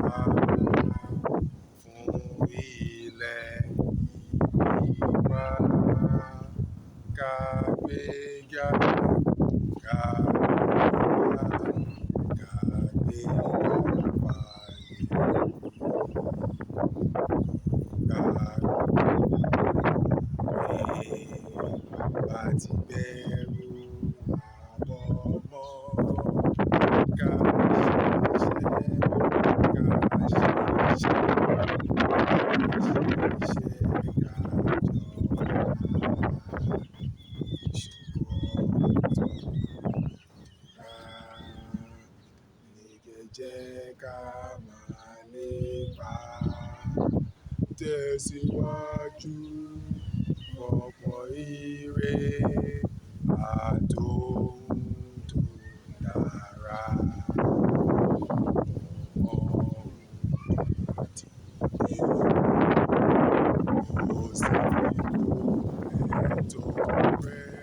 wá fún ilẹ̀ ìwà ká gbéga ká gbéga láti bẹ̀rù àwọn ọmọ ká jẹ́ ká máa lépa tẹ̀síwájú ọ̀pọ̀ ire àtòhun tó dára ọ̀hún àti ó sì ẹ̀tọ́ rẹ̀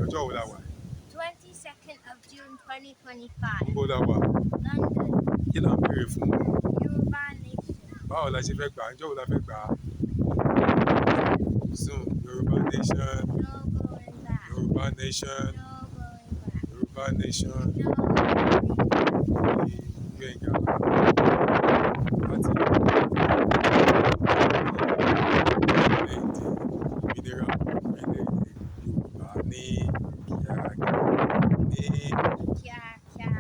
ọjọ́ wo la wà? 22nd of June 2025. Níbo la wà? London. Kí la ń béèrè fún? Yorùbá Nation. Báwo la ṣe fẹ́ gbà á? Ọjọ́ wo la fẹ́ gbà á? Soon. Yorùbá Nation. No going back. Yorùbá Nation. No going back. Yorùbá Nation. No going back. Gbẹ̀ngà láti ìmìnira orílẹ̀-èdè Yorùbá ní kíákíá.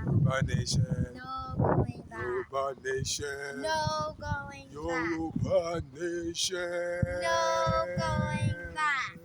Yorùbá Nation. No going back. Yorùbá Nation. No going back. Yorùbá Nation. No going back.